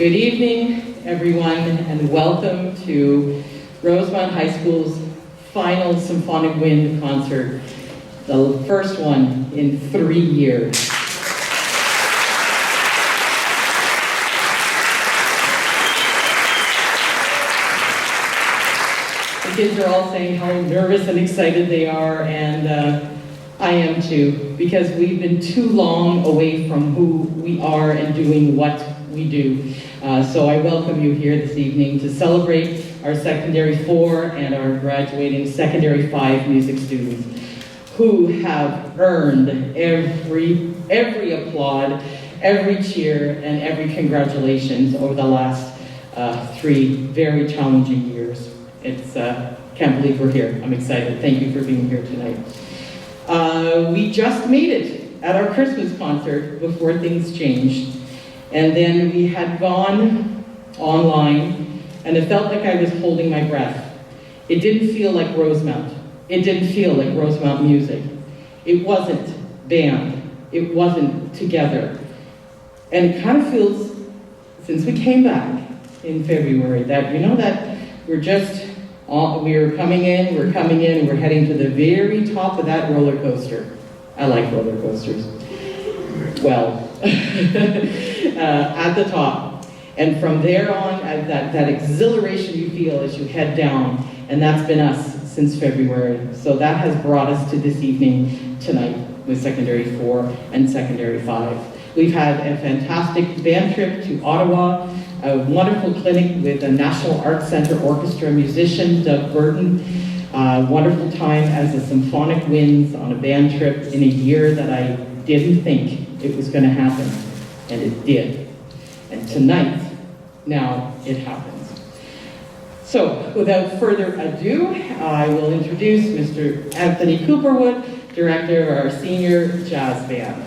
Good evening, everyone, and welcome to Rosemount High School's final Symphonic Wind concert, the first one in 3 years. The kids are all saying how nervous and excited they are, and I am too, because we've been too long away from who we are and doing what we do. So I welcome you here this evening to celebrate our Secondary 4 and our graduating Secondary 5 music students who have earned every applaud, every cheer, and every congratulations over the last 3 very challenging years. It's, can't believe we're here. I'm excited. Thank you for being here tonight. We just made it at our Christmas concert before things changed. And then we had gone online, and it felt like I was holding my breath. It didn't feel like Rosemount. It didn't feel like Rosemount music. It wasn't band. It wasn't together. And it kind of feels, since we came back in February, that, you know, that we're coming in, and we're heading to the very top of that roller coaster. I like roller coasters. Well, at the top. And from there on, that exhilaration you feel as you head down, and that's been us since February. So that has brought us to this evening tonight with Secondary 4 and Secondary 5. We've had a fantastic band trip to Ottawa, a wonderful clinic with a National Arts Centre Orchestra musician, Doug Burton. Wonderful time as a Symphonic Winds on a band trip in a year that I didn't think it was going to happen, and it did. And tonight, now it happens. So, without further ado, I will introduce Mr. Anthony Cooperwood, director of our senior jazz band.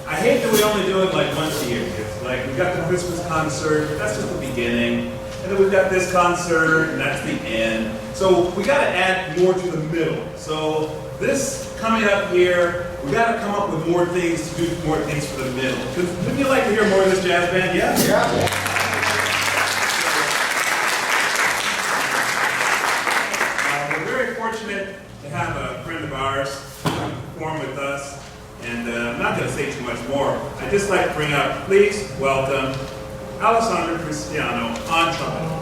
I hate that we only do it like once a year. It's like we've got the Christmas concert, that's just the beginning. And then we've got this concert, and that's the end. So we got to add more to the middle. So this coming up here, we got to come up with more things to do, more things for the middle. Wouldn't you like to hear more of this jazz band? Yeah? Yeah. We're very fortunate to have a friend of ours perform with us. And I'm not going to say too much more. I'd just like to bring up, please welcome Alessandro Cristiano on trumpet.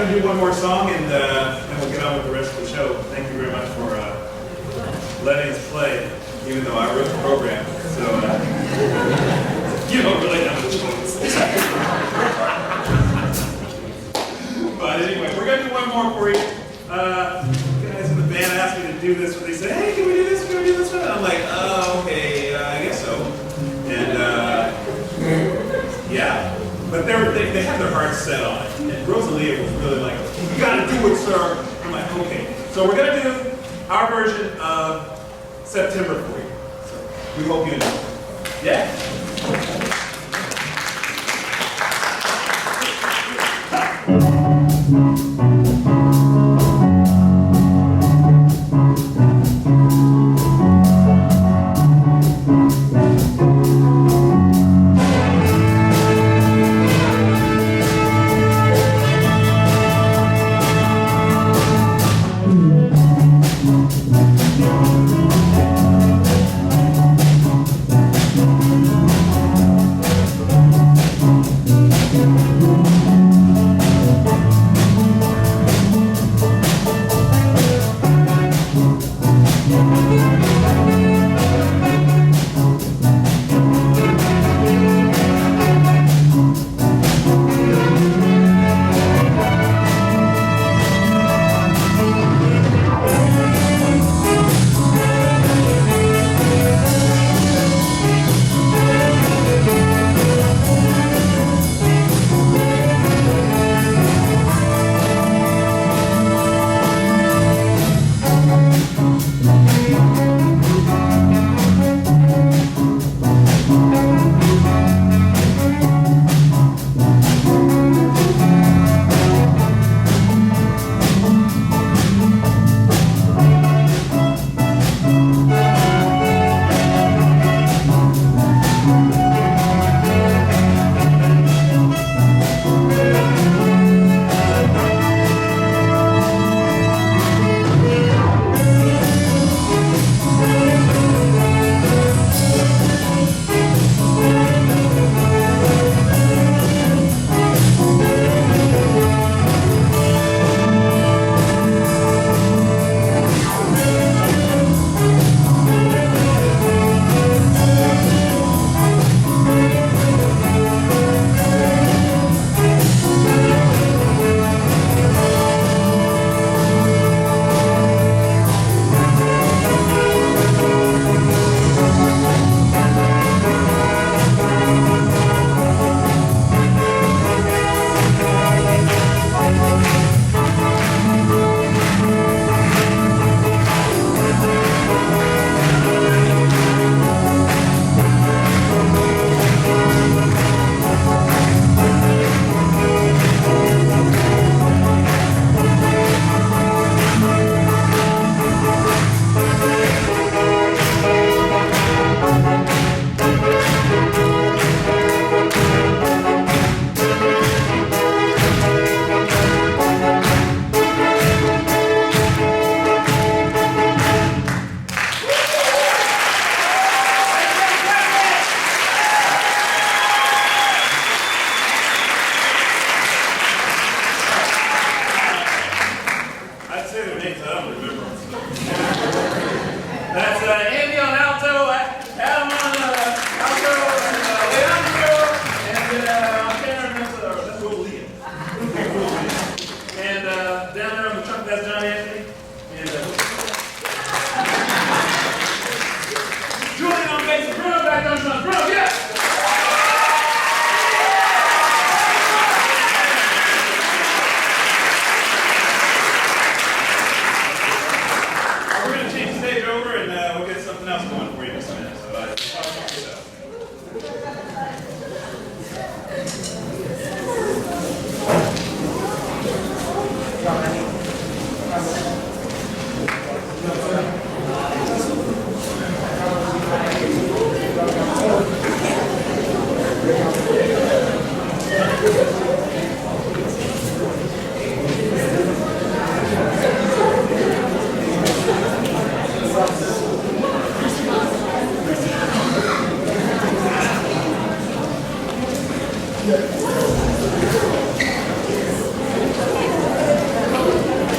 going to do one more song, and then we'll get on with the rest of the show. Thank you very much for letting us play, even though I wrote the program. So you don't really have a choice. But anyway, we're going to do one more for you. The guys in the band asked me to do this, where they said, "Hey, can we do this? Can we do this one?" And I'm like, "Oh, okay, I guess so." And yeah. But they have their hearts set on it. And Rosalia was really like, "You gotta do it, sir." I'm like, "Okay." So we're gonna do our version of September for you. So we hope you enjoy. Yeah?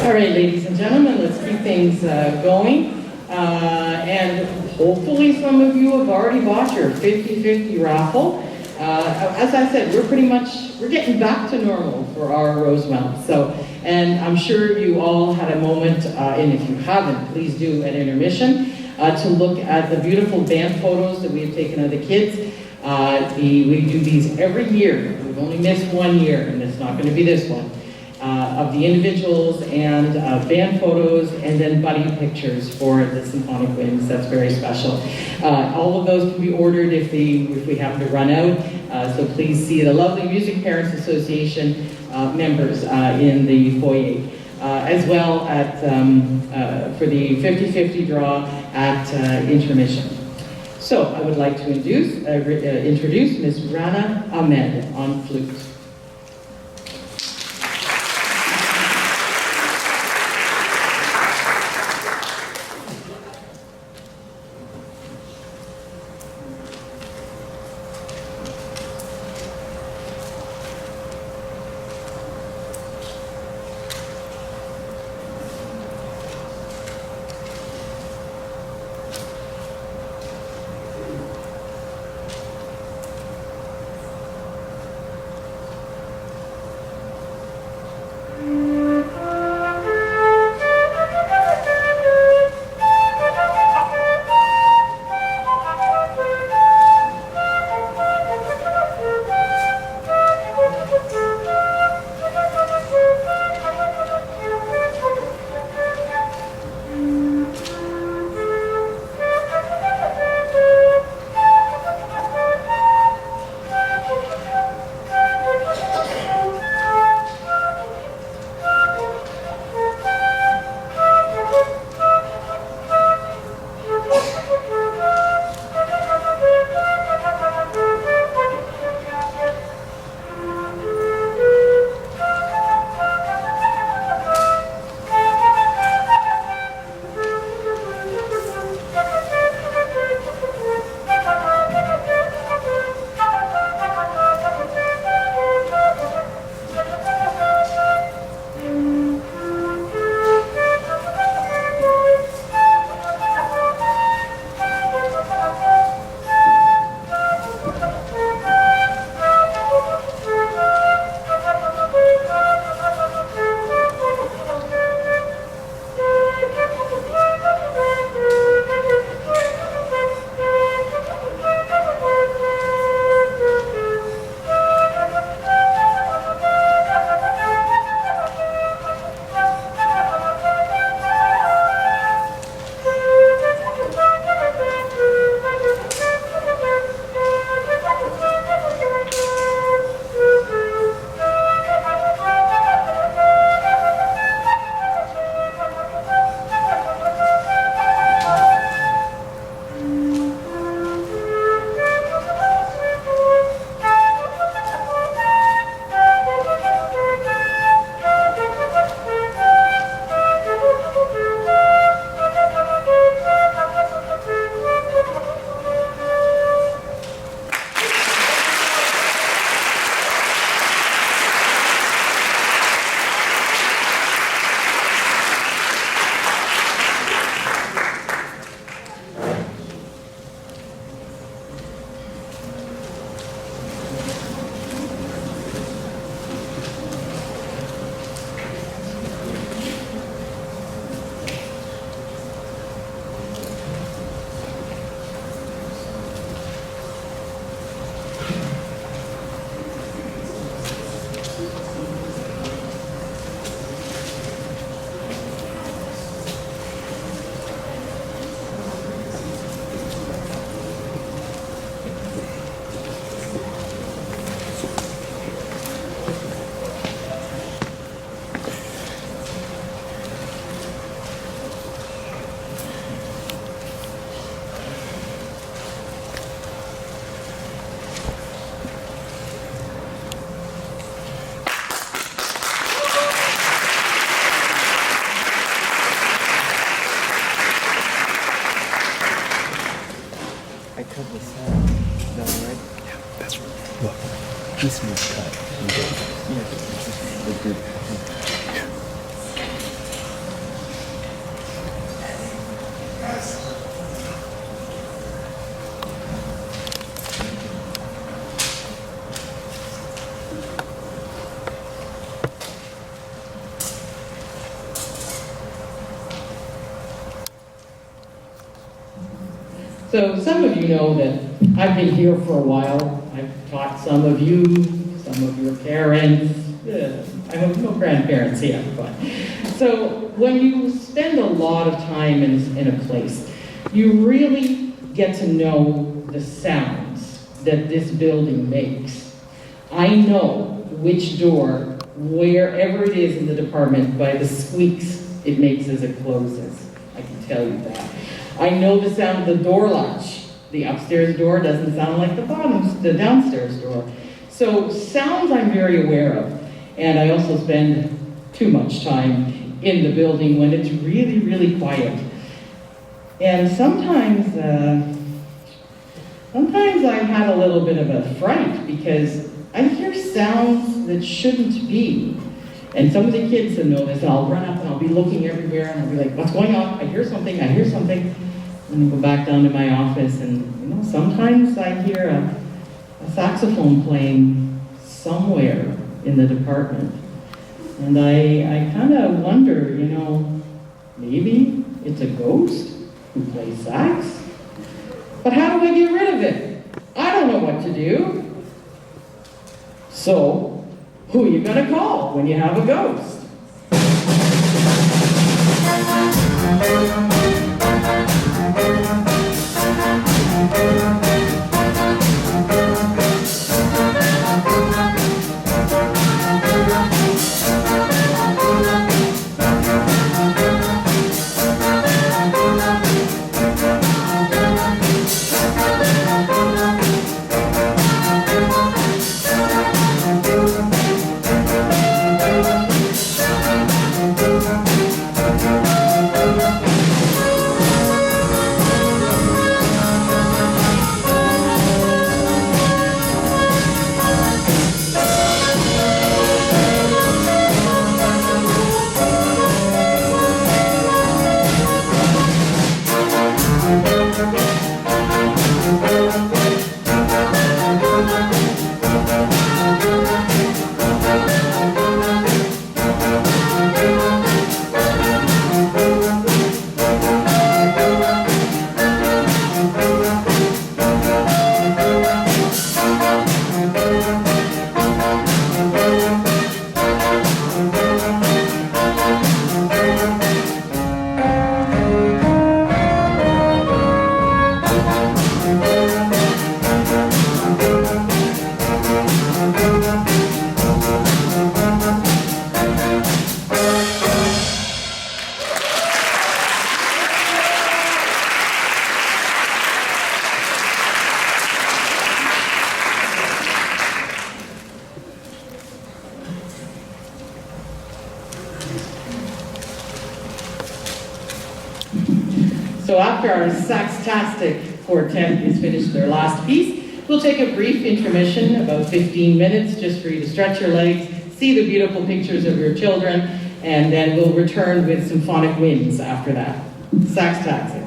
All right, ladies and gentlemen, let's keep things going. And hopefully some of you have already bought your 50-50 raffle. As I said, we're getting back to normal for our Rosemount. So, and I'm sure you all had a moment, and if you haven't, please do at intermission, to look at the beautiful band photos that we have taken of the kids. We do these every year. We've only missed one year, and it's not going to be this one. Of the individuals and band photos, and then buddy pictures for the Symphonic Wings. That's very special. All of those can be ordered if we happen to run out. So please see the lovely Music Parents Association members in the foyer, as well at for the 50-50 draw at intermission. So I would like to introduce Ms. Rana Ahmed on flute. cut the sound down, right? Yeah, that's right. Look, this one's cut. Yeah, So some of you know that I've been here for a while. I've taught some of you, some of your parents. I hope no grandparents here, but. So when you spend a lot of time in a place, you really get to know the sounds that this building makes. I know which door, wherever it is in the department, by the squeaks it makes as it closes. I can tell you that. I know the sound of the door latch. The upstairs door doesn't sound like the downstairs door. So sounds I'm very aware of. And I also spend too much time in the building when it's really, really quiet. And sometimes I've had a little bit of a fright because I hear sounds that shouldn't be. And some of the kids that know this, I'll run up and I'll be looking everywhere and I'll be like, what's going on? I hear something. And I go back down to my office and, sometimes I hear a saxophone playing somewhere in the department. And I kind of wonder, maybe it's a ghost who plays sax? But how do I get rid of it? I don't know what to do. So, who are you gonna call when you have a ghost? So after our saxtastic quartet has finished their last piece, we'll take a brief intermission, about 15 minutes, just for you to stretch your legs, see the beautiful pictures of your children, and then we'll return with symphonic winds after that. Saxtastic.